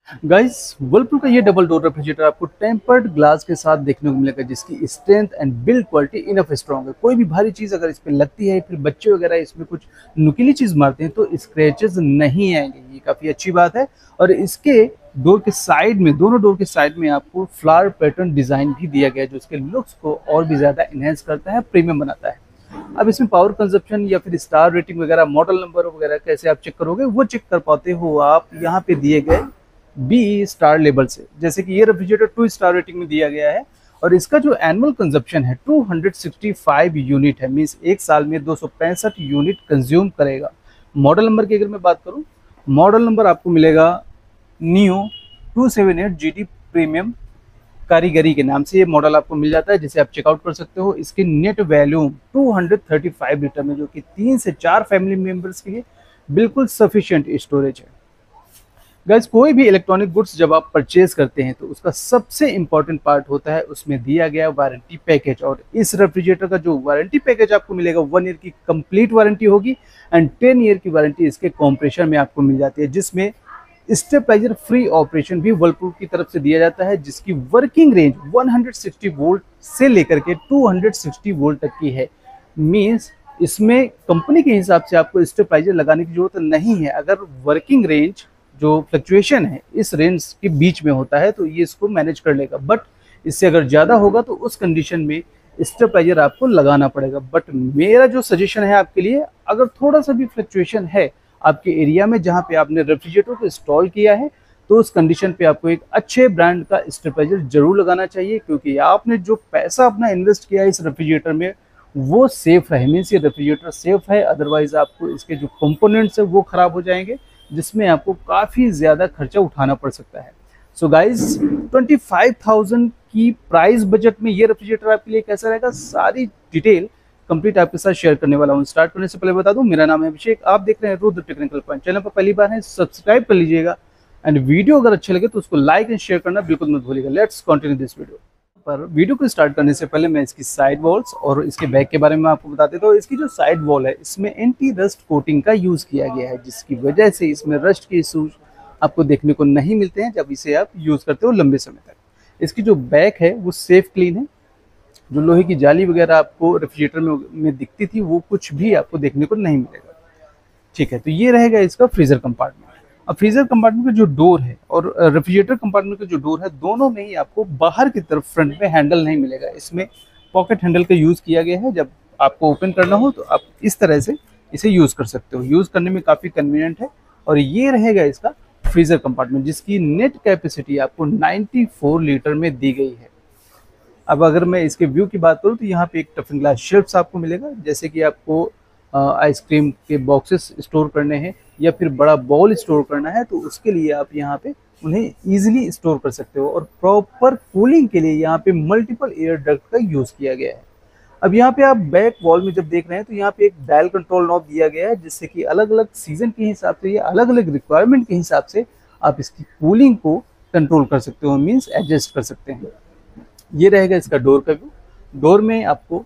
Guys, Whirlpool का ये double door refrigerator आपको टेम्पर्ड ग्लास के साथ देखने को मिलेगा, जिसकी strength and build quality enough strong है। कोई भी भारी चीज अगर इस पे लगती है, फिर बच्चे वगैरह इसमें कुछ नुकीली चीज मारते हैं तो स्क्रैचेस नहीं आएंगे, ये काफी अच्छी बात है। और इसके डोर के साइड में, दोनों डोर के साइड में आपको फ्लावर पैटर्न डिजाइन भी दिया गया है, जो इसके लुक्स को और भी ज्यादा इनहेंस करता है, प्रीमियम बनाता है। अब इसमें पावर कंजप्शन या फिर स्टार रेटिंग वगैरह, मॉडल नंबर वगैरह कैसे आप चेक करोगे, वो चेक कर पाते हो आप यहाँ पे दिए गए बी स्टार लेवल से। जैसे कि ये रेफ्रिजरेटर 2 स्टार रेटिंग में दिया गया है और इसका जो एनुअल कंजप्शन है 265 यूनिट है, मींस एक साल में 265 यूनिट कंज्यूम करेगा। मॉडल नंबर की अगर मैं बात करूं, मॉडल नंबर आपको मिलेगा नियो 278 जीडी प्रीमियम कारीगरी के नाम से ये मॉडल आपको मिल जाता है, जिसे आप चेकआउट कर सकते हो। इसकी नेट वैल्यूम 235 लीटर में, जो कि 3 से 4 फैमिली मेंबर्स के लिए बिल्कुल सफिशिएंट स्टोरेज है। गाइस, कोई भी इलेक्ट्रॉनिक गुड्स जब आप परचेज करते हैं तो उसका सबसे इंपॉर्टेंट पार्ट होता है उसमें दिया गया वारंटी पैकेज। और इस रेफ्रिजरेटर का जो वारंटी पैकेज आपको मिलेगा, 1 ईयर की कंप्लीट वारंटी होगी एंड 10 ईयर की वारंटी इसके कंप्रेसर में आपको मिल जाती है, जिसमें स्टेबलाइजर फ्री ऑपरेशन भी वर्लपूल की तरफ से दिया जाता है, जिसकी वर्किंग रेंज 160 वोल्ट से लेकर के 260 वोल्ट तक की है। मींस इसमें कंपनी के हिसाब से आपको स्टेबलाइजर लगाने की जरूरत नहीं है। अगर वर्किंग रेंज जो फ्लक्चुएशन है इस रेंज के बीच में होता है तो ये इसको मैनेज कर लेगा, बट इससे अगर ज़्यादा होगा तो उस कंडीशन में स्टेबलाइजर आपको लगाना पड़ेगा। बट मेरा जो सजेशन है आपके लिए, अगर थोड़ा सा भी फ्लक्चुएशन है आपके एरिया में जहाँ पे आपने रेफ्रिजरेटर को इंस्टॉल किया है, तो उस कंडीशन पे आपको एक अच्छे ब्रांड का स्टेबलाइजर जरूर लगाना चाहिए, क्योंकि आपने जो पैसा अपना इन्वेस्ट किया है इस रेफ्रिजरेटर में वो सेफ है। मीन्स ये रेफ्रिजरेटर सेफ है, अदरवाइज आपको इसके जो कंपोनेंट्स है वो खराब हो जाएंगे, जिसमें आपको काफ़ी ज़्यादा खर्चा उठाना पड़ सकता है। सो गाइज, 25,000 की प्राइस बजट में ये रेफ्रिजरेटर आपके लिए कैसा रहेगा, सारी डिटेल कंप्लीट आपके साथ शेयर करने वाला हूँ। स्टार्ट करने से पहले बता दूं, मेरा नाम है अभिषेक, आप देख रहे हैं रुद्र टेक्निकल पॉइंट। चैनल पर पहली बार है सब्सक्राइब कर लीजिएगा एंड वीडियो अगर अच्छे लगे तो उसको लाइक एंड शेयर करना बिल्कुल मत भूलिएगा। Let's continue this video. पर वीडियो को स्टार्ट करने से पहले मैं इसकी साइड वॉल्स और इसके बैक के बारे में आपको बता देता हूँ। इसकी जो साइड वॉल है इसमें एंटी रस्ट कोटिंग का यूज किया गया है, जिसकी वजह से इसमें रस्ट के इशूज आपको देखने को नहीं मिलते हैं जब इसे आप यूज करते हो लंबे समय तक। इसकी जो बैक है वो सेफ क्लीन है, जो लोहे की जाली वगैरह आपको रेफ्रिजरेटर में दिखती थी वो कुछ भी आपको देखने को नहीं मिलेगा। ठीक है, तो ये रहेगा इसका फ्रीजर कंपार्टमेंट। अब फ्रीजर कंपार्टमेंट का जो डोर है और रेफ्रिजरेटर कंपार्टमेंट का जो डोर है, दोनों में ही आपको बाहर की तरफ फ्रंट में हैंडल नहीं मिलेगा। इसमें पॉकेट हैंडल का यूज किया गया है। जब आपको ओपन करना हो तो आप इस तरह से इसे यूज कर सकते हो, यूज करने में काफी कन्वीनियंट है। और ये रहेगा इसका फ्रीजर कंपार्टमेंट, जिसकी नेट कैपेसिटी आपको 94 लीटर में दी गई है। अब अगर मैं इसके व्यू की बात करूँ तो यहाँ पे एक टफिंग ग्लास शेल्फ्स आपको मिलेगा, जैसे कि आपको आइसक्रीम के बॉक्सेस स्टोर करने हैं या फिर बड़ा बाउल स्टोर करना है तो उसके लिए आप यहाँ पे उन्हें इजीली स्टोर कर सकते हो। और प्रॉपर कूलिंग के लिए यहाँ पे मल्टीपल एयर डक्ट का यूज किया गया है। अब यहाँ पे आप बैक वॉल में जब देख रहे हैं तो यहाँ पे एक डायल कंट्रोल नॉब दिया गया है, जिससे कि अलग अलग सीजन के हिसाब से या अलग अलग रिक्वायरमेंट के हिसाब से आप इसकी कूलिंग को कंट्रोल कर सकते हो, मीन्स एडजस्ट कर सकते हैं। ये रहेगा इसका डोर का व्यू। डोर में आपको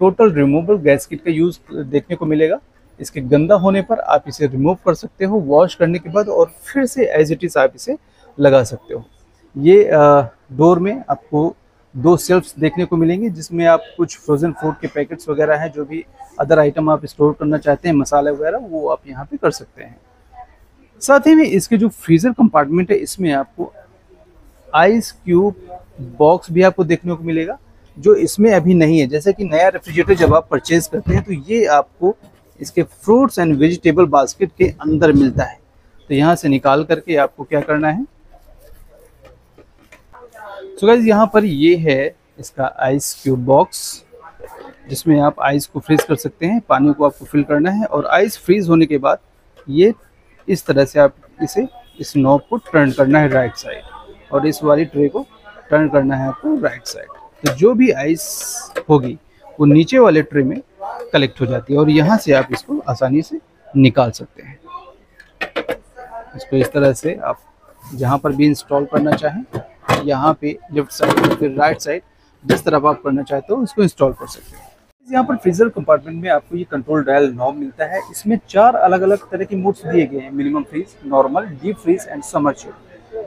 टोटल रिमूवेबल गैस्केट का यूज देखने को मिलेगा। इसके गंदा होने पर आप इसे रिमूव कर सकते हो वॉश करने के बाद, और फिर से एज इट इज आप इसे लगा सकते हो। ये डोर में आपको 2 शेल्फ्स देखने को मिलेंगे, जिसमें आप कुछ फ्रोजन फूड के पैकेट्स वगैरह हैं, जो भी अदर आइटम आप स्टोर करना चाहते हैं, मसाले वगैरह, वो आप यहाँ पे कर सकते हैं। साथ ही में इसके जो फ्रीजर कंपार्टमेंट है इसमें आपको आइस क्यूब बॉक्स भी आपको देखने को मिलेगा, जो इसमें अभी नहीं है। जैसे कि नया रेफ्रिजरेटर जब आप परचेज करते हैं तो ये आपको इसके फ्रूट्स एंड वेजिटेबल बास्केट के अंदर मिलता है। तो यहाँ से निकाल करके आपको क्या करना है, सो गाइस यहाँ पर ये है इसका आइस क्यूब बॉक्स, जिसमें आप आइस को फ्रीज कर सकते हैं। पानी को आपको फिल करना है और आइस फ्रीज होने के बाद ये इस तरह से आप इसे, इस नॉब को टर्न करना है राइट साइड, और इस वाली ट्रे को टर्न करना है आपको राइट साइड। तो जो भी आइस होगी वो नीचे वाले ट्रे में कलेक्ट हो जाती है और यहाँ से आप इसको आसानी से निकाल सकते हैं। इसको इस तरह से आप जहाँ पर भी इंस्टॉल करना चाहें, यहाँ पे लेफ्ट साइड या फिर राइट साइड, जिस तरफ आप करना चाहते हो इसको इंस्टॉल कर सकते हैं। यहाँ पर फ्रीजर कंपार्टमेंट में आपको ये कंट्रोल डायल नॉब मिलता है। इसमें 4 अलग अलग तरह के मोड्स दिए गए हैं, minimum freeze, normal, deep freeze and summer chill.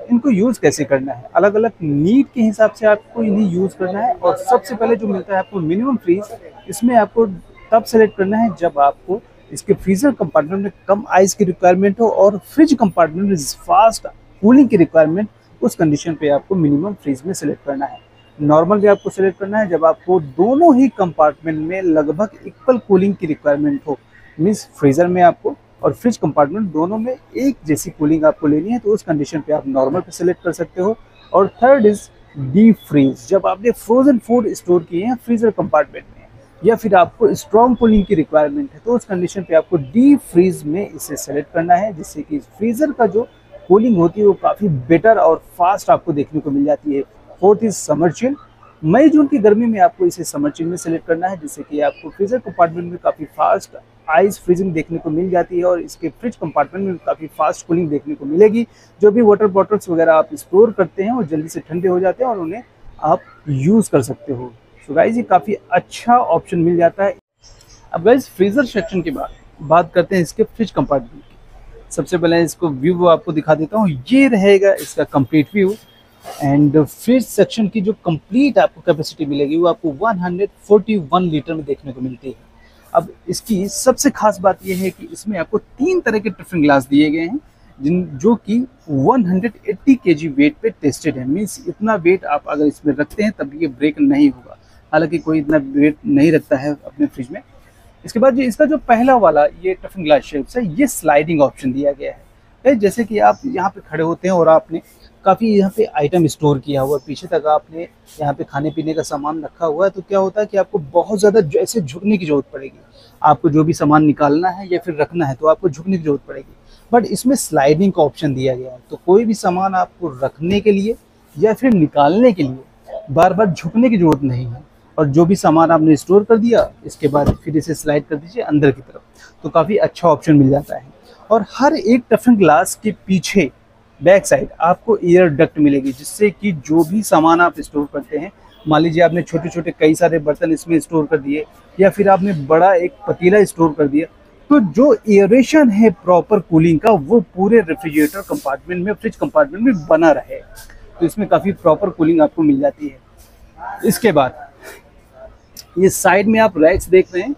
इनको यूज़ कैसे करना है, अलग अलग नीड के हिसाब से आपको इन्हें यूज़ करना है। और सबसे पहले जो मिलता है आपको मिनिमम फ्रीज, इसमें आपको तब सेलेक्ट करना है जब आपको इसके फ्रीज़र कंपार्टमेंट में कम आइस की रिक्वायरमेंट हो और फ्रिज कंपार्टमेंट में फास्ट कूलिंग की रिक्वायरमेंट, उस कंडीशन पे आपको मिनिमम फ्रीज में सेलेक्ट करना है। नॉर्मल भी आपको सेलेक्ट करना है जब आपको दोनों ही कंपार्टमेंट में लगभग इक्वल कूलिंग की रिक्वायरमेंट हो, मीन्स फ्रीज़र में आपको और फ्रिज कंपार्टमेंट दोनों में एक जैसी कूलिंग आपको लेनी है, तो उस कंडीशन पे आप नॉर्मल पे सेलेक्ट कर सकते हो। और थर्ड इज डीप फ्रीज, जब आपने फ्रोजन फूड स्टोर किए हैं फ्रीजर कंपार्टमेंट में या फिर आपको स्ट्रॉन्ग कूलिंग की रिक्वायरमेंट है, तो उस कंडीशन पे आपको डीप फ्रीज में इसे सेलेक्ट करना है, जिससे कि फ्रीजर का जो कूलिंग होती है वो काफ़ी बेटर और फास्ट आपको देखने को मिल जाती है। फोर्थ इज समर चिल, मई जून की गर्मी में आपको इसे समर चिल में सेलेक्ट करना है, जिससे कि आपको फ्रीजर कंपार्टमेंट में काफ़ी फास्ट आइस फ्रीजिंग देखने को मिल जाती है और इसके फ्रिज कंपार्टमेंट में काफ़ी फास्ट कूलिंग देखने को मिलेगी। जो भी वाटर बॉटल्स वगैरह आप स्टोर करते हैं वो जल्दी से ठंडे हो जाते हैं और उन्हें आप यूज़ कर सकते हो। सो गाइस ये काफ़ी अच्छा ऑप्शन मिल जाता है। अब गाइस फ्रीज़र सेक्शन की बात करते हैं इसके फ्रिज कंपार्टमेंट की। सबसे पहले इसको व्यू आपको दिखा देता हूँ, ये रहेगा इसका complete view. And fridge section की जो कंप्लीट आपको कैपेसिटी मिलेगी वो आपको 141 लीटर में देखने को मिलती है। अब इसकी सबसे खास बात यह है कि इसमें आपको 3 तरह के टिफिन ग्लास दिए गए हैं, जो कि 180 केजी वेट पे टेस्टेड है। मीन्स इतना वेट आप अगर इसमें रखते हैं तब ये ब्रेक नहीं होगा, हालांकि कोई इतना वेट नहीं रखता है अपने फ्रिज में। इसके बाद जो इसका जो पहला वाला ये टिफिन ग्लास शेल्फ है, ये स्लाइडिंग ऑप्शन दिया गया है। जैसे कि आप यहाँ पे खड़े होते हैं और आपने काफ़ी यहाँ पे आइटम स्टोर किया हुआ है, पीछे तक आपने यहाँ पे खाने पीने का सामान रखा हुआ है, तो क्या होता है कि आपको बहुत ज़्यादा ऐसे झुकने की जरूरत पड़ेगी। आपको जो भी सामान निकालना है या फिर रखना है तो आपको झुकने की जरूरत पड़ेगी। बट इसमें स्लाइडिंग का ऑप्शन दिया गया है, तो कोई भी सामान आपको रखने के लिए या फिर निकालने के लिए बार बार झुकने की जरूरत नहीं है। और जो भी सामान आपने स्टोर कर दिया, इसके बाद फिर इसे स्लाइड कर दीजिए अंदर की तरफ, तो काफ़ी अच्छा ऑप्शन मिल जाता है। और हर एक टिफिन ग्लास के पीछे बैक साइड आपको एयर डक्ट मिलेगी, जिससे कि जो भी सामान आप स्टोर करते हैं, मान लीजिए आपने छोटे छोटे कई सारे बर्तन इसमें स्टोर कर दिए या फिर आपने बड़ा एक पतीला स्टोर कर दिया, तो जो एयरेशन है प्रॉपर कूलिंग का वो पूरे रेफ्रिजरेटर कंपार्टमेंट में, फ्रिज कंपार्टमेंट में बना रहे, तो इसमें काफ़ी प्रॉपर कूलिंग आपको मिल जाती है। इसके बाद ये साइड में आप रैक्स देख रहे हैं,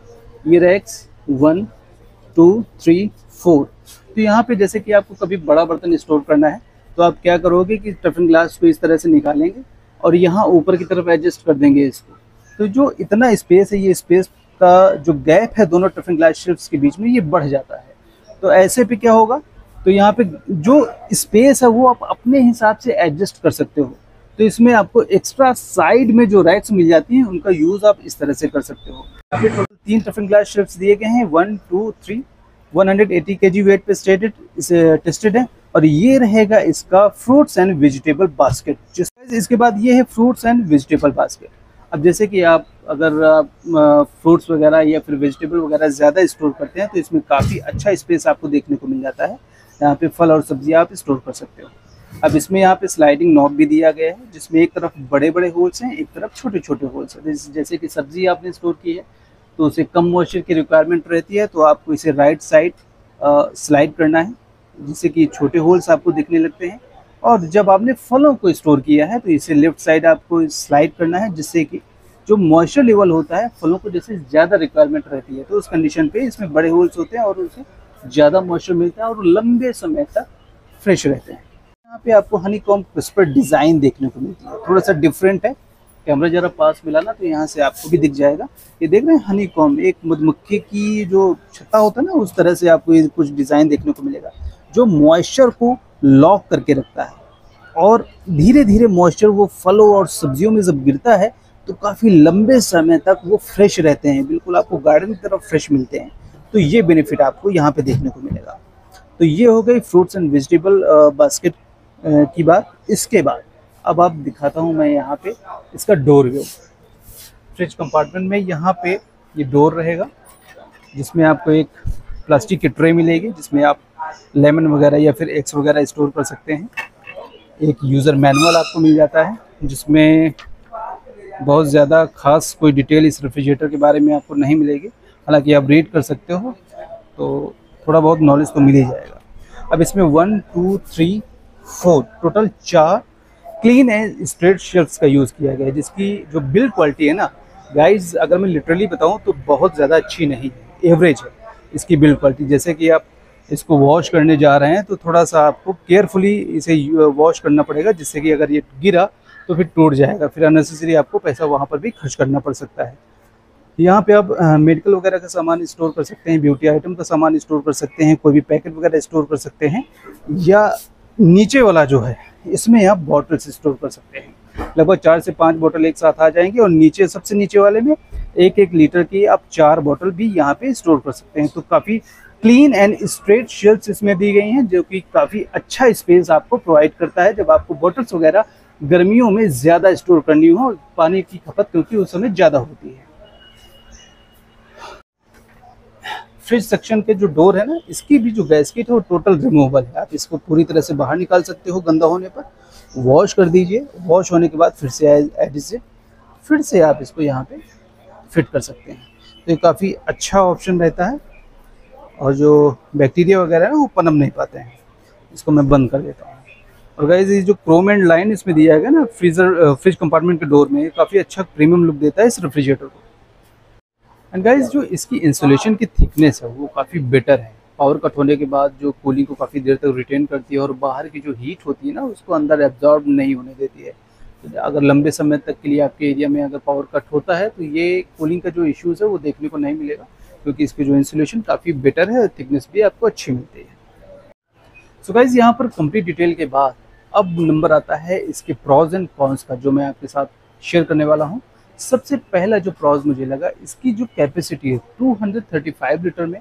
ये रैक्स 1 2 3 4, तो यहाँ पे जैसे कि आपको कभी बड़ा बर्तन स्टोर करना है तो आप क्या करोगे कि टिफिन ग्लास को इस तरह से निकालेंगे और यहाँ ऊपर की तरफ एडजस्ट कर देंगे इसको, तो जो इतना स्पेस है, ये स्पेस का जो गैप है दोनों टिफिन ग्लास शेल्फ्स के बीच में, ये बढ़ जाता है। तो ऐसे पे क्या होगा, तो यहाँ पे जो स्पेस है वो आप अपने हिसाब से एडजस्ट कर सकते हो। तो इसमें आपको एक्स्ट्रा साइड में जो रैक्स मिल जाती हैं उनका यूज़ आप इस तरह से कर सकते हो। यहाँ पे टोटल 3 टिफिन ग्लास शेल्फ्स दिए गए हैं, 1 2 3, 180 केजी वेट पे टेस्टेड है। और ये रहेगा इसका फ्रूट्स एंड वेजिटेबल बास्केट। इसके बाद ये है फ्रूट्स एंड वेजिटेबल बास्केट। अब जैसे कि आप अगर फ्रूट्स वगैरह या फिर वेजिटेबल वगैरह ज़्यादा स्टोर करते हैं तो इसमें काफ़ी अच्छा स्पेस आपको देखने को मिल जाता है। यहाँ पे फल और सब्जियाँ आप स्टोर कर सकते हो। अब इसमें यहाँ पे स्लाइडिंग नॉब भी दिया गया है, जिसमें एक तरफ बड़े बड़े होल्स हैं, एक तरफ छोटे छोटे होल्स हैं। जैसे कि सब्जी आपने स्टोर की है तो उसे कम मॉइस्चर की रिक्वायरमेंट रहती है, तो आपको इसे राइट साइड स्लाइड करना है, जिससे कि छोटे होल्स आपको दिखने लगते हैं। और जब आपने फलों को स्टोर किया है तो इसे लेफ्ट साइड आपको स्लाइड करना है, जिससे कि जो मॉइस्चर लेवल होता है फलों को जैसे ज़्यादा रिक्वायरमेंट रहती है तो उस कंडीशन पे इसमें बड़े होल्स होते हैं और उसे ज़्यादा मॉइस्चर मिलता है और लंबे समय तक फ्रेश रहते हैं। यहाँ पे आपको हनीकॉम्ब क्रिस्पर डिज़ाइन देखने को मिलती है, थोड़ा सा डिफरेंट है। कैमरा जरा पास मिलाना तो यहाँ से आपको भी दिख जाएगा। ये देख रहे हैं हनीकॉम्ब, एक मधुमक्खी की जो छत्ता होता है ना, उस तरह से आपको ये कुछ डिज़ाइन देखने को मिलेगा, जो मॉइस्चर को लॉक करके रखता है। और धीरे धीरे मॉइस्चर वो फलों और सब्जियों में जब गिरता है तो काफ़ी लंबे समय तक वो फ्रेश रहते हैं, बिल्कुल आपको गार्डन की तरफ फ्रेश मिलते हैं। तो ये बेनिफिट आपको यहाँ पे देखने को मिलेगा। तो ये हो गई फ्रूट्स एंड वेजिटेबल बास्केट की बात। इसके बाद अब आप दिखाता हूँ मैं यहाँ पे इसका डोर व्यू। फ्रिज कंपार्टमेंट में यहाँ पे ये डोर रहेगा, जिसमें आपको एक प्लास्टिक की ट्रे मिलेगी, जिसमें आप लेमन वगैरह या फिर एग्स वगैरह स्टोर कर सकते हैं। एक यूज़र मैनुअल आपको मिल जाता है, जिसमें बहुत ज़्यादा खास कोई डिटेल इस रेफ्रिजरेटर के बारे में आपको नहीं मिलेगी, हालांकि आप रीड कर सकते हो तो थोड़ा बहुत नॉलेज तो मिल ही जाएगा। अब इसमें 1 2 3 4, total 4 clean and straight shelves का यूज़ किया गया है, जिसकी जो बिल्ड क्वालिटी है ना गाइज, अगर मैं लिटरली बताऊं तो बहुत ज़्यादा अच्छी नहीं है, एवरेज है इसकी बिल्ड क्वालिटी। जैसे कि आप इसको वॉश करने जा रहे हैं तो थोड़ा सा आपको केयरफुली इसे वॉश करना पड़ेगा, जिससे कि अगर ये गिरा तो फिर टूट जाएगा, फिर अननेसेसरी आपको पैसा वहाँ पर भी खर्च करना पड़ सकता है। यहाँ पे आप मेडिकल वगैरह का सामान स्टोर कर सकते हैं, ब्यूटी आइटम का सामान स्टोर कर सकते हैं, कोई भी पैकेट वगैरह स्टोर कर सकते हैं, या नीचे वाला जो है इसमें आप बॉटल्स स्टोर कर सकते हैं। लगभग 4 से 5 बोतल एक साथ आ जाएंगे, और नीचे सबसे नीचे वाले में 1-1 लीटर की आप 4 बोतल भी यहाँ पे स्टोर कर सकते हैं। तो काफ़ी क्लीन एंड स्ट्रेट शेल्फ्स इसमें दी गई हैं, जो कि काफ़ी अच्छा स्पेस आपको प्रोवाइड करता है जब आपको बॉटल्स वगैरह गर्मियों में ज़्यादा स्टोर करनी हो, पानी की खपत क्योंकि उस समय ज़्यादा होती है। फ्रिज सेक्शन के जो डोर है ना, इसकी भी जो गैस्केट है वो टोटल रिमूवेबल है। आप इसको पूरी तरह से बाहर निकाल सकते हो, गंदा होने पर वॉश कर दीजिए, वॉश होने के बाद फिर से एडिट फिर से आप इसको यहाँ पे फिट कर सकते हैं। तो ये काफ़ी अच्छा ऑप्शन रहता है, और जो बैक्टीरिया वगैरह है ना वो पनप नहीं पाते हैं। इसको मैं बंद कर देता हूँ। और गाइस ये जो क्रोम एंड लाइन इसमें दिया गया ना फ्रिज कंपार्टमेंट के डोर में, काफ़ी अच्छा प्रीमियम लुक देता है इस रेफ्रिजरेटर को। एंड गाइस जो इसकी इंसुलेशन की थिकनेस है वो काफ़ी बेटर है। पावर कट होने के बाद जो कूलिंग को काफ़ी देर तक रिटेन करती है, और बाहर की जो हीट होती है ना उसको अंदर एब्जॉर्ब नहीं होने देती है। तो अगर लंबे समय तक के लिए आपके एरिया में अगर पावर कट होता है तो ये कूलिंग का जो इश्यूज़ है वो देखने को नहीं मिलेगा, क्योंकि इसकी जो इंसुलेशन काफ़ी बेटर है, थिकनेस भी आपको अच्छी मिलती है। सो गाइस यहाँ पर कंप्लीट डिटेल के बाद अब नंबर आता है इसके प्रॉज एंड कॉन्स का, जो मैं आपके साथ शेयर करने वाला हूँ। सबसे पहला जो प्रॉज मुझे लगा, इसकी जो कैपेसिटी है 235 लीटर में,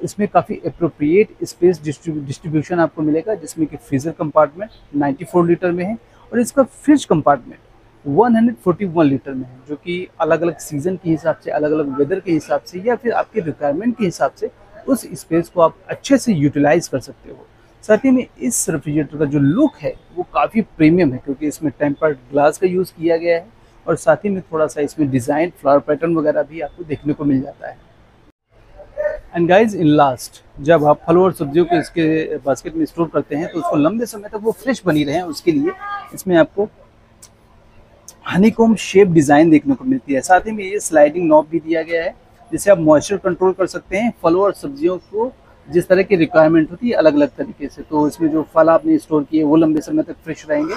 इसमें काफ़ी अप्रोप्रिएट स्पेस डिस्ट्रीब्यूशन आपको मिलेगा, जिसमें कि फ्रीज़र कंपार्टमेंट 94 लीटर में है, और इसका फ्रिज कंपार्टमेंट 141 लीटर में है, जो कि अलग अलग सीज़न के हिसाब से, अलग अलग वेदर के हिसाब से, या फिर आपके रिक्वायरमेंट के हिसाब से उस स्पेस को आप अच्छे से यूटिलाइज कर सकते हो। साथ ही में इस रेफ्रिजरेटर का जो लुक है वो काफ़ी प्रीमियम है, क्योंकि इसमें टेम्पर्ड ग्लास का यूज़ किया गया है, और साथ ही में थोड़ा सा इसमें डिज़ाइन फ्लावर पैटर्न वगैरह भी आपको देखने को मिल जाता है। एंड गाइज इन लास्ट, जब आप फल और सब्जियों को इसके बास्केट में स्टोर करते हैं तो उसको लंबे समय तक वो फ्रेश बनी रहे, उसके लिए इसमें आपको हनीकॉम्ब शेप डिज़ाइन देखने को मिलती है। साथ ही में ये स्लाइडिंग नॉब भी दिया गया है, जिससे आप मॉइस्चर कंट्रोल कर सकते हैं फलों और सब्जियों को जिस तरह की रिक्वायरमेंट होती है अलग अलग तरीके से। तो इसमें जो फल आपने स्टोर किए वो लंबे समय तक फ्रेश रहेंगे,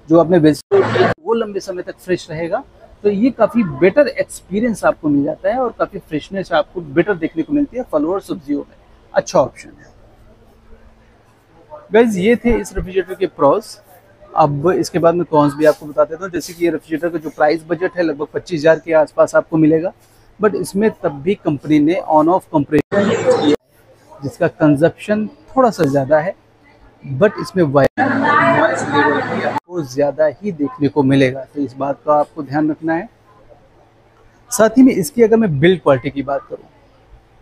जो आपने वेजिटेबल वो लंबे समय तक फ्रेश रहेगा। तो ये काफ़ी बेटर एक्सपीरियंस आपको मिल जाता है, और काफ़ी फ्रेशनेस आपको बेटर देखने को मिलती है फलों और सब्जियों में। अच्छा ऑप्शन है गाइज। ये थे इस रेफ्रिजरेटर के प्रॉस। अब इसके बाद में कॉन्स भी आपको बता देता हूँ। जैसे कि ये रेफ्रिजरेटर का जो प्राइस बजट है लगभग 25,000 के आसपास आपको मिलेगा, बट इसमें तब भी कंपनी ने ऑन ऑफ कंप्रेसर किया है, जिसका कंजप्शन थोड़ा सा ज़्यादा है, बट इसमें वॉइस लेवल भी आपको ज़्यादा ही देखने को मिलेगा। तो इस बात का आपको ध्यान रखना है। साथ ही में इसकी अगर मैं बिल्ड क्वालिटी की बात करूँ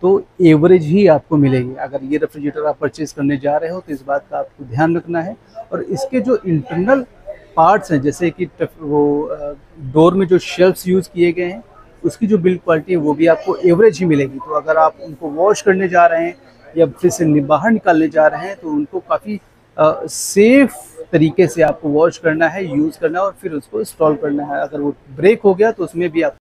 तो एवरेज ही आपको मिलेगी। अगर ये रेफ्रिजरेटर आप परचेज करने जा रहे हो तो इस बात का आपको ध्यान रखना है। और इसके जो इंटरनल पार्ट्स हैं, जैसे कि वो डोर में जो शेल्फ्स यूज़ किए गए हैं, उसकी जो बिल्ड क्वालिटी है वो भी आपको एवरेज ही मिलेगी। तो अगर आप उनको वॉश करने जा रहे हैं या फिर से बाहर निकालने जा रहे हैं तो उनको काफ़ी सेफ तरीके से आपको वॉश करना है, यूज़ करना है, और फिर उसको इंस्टॉल करना है। अगर वो ब्रेक हो गया तो उसमें भी आप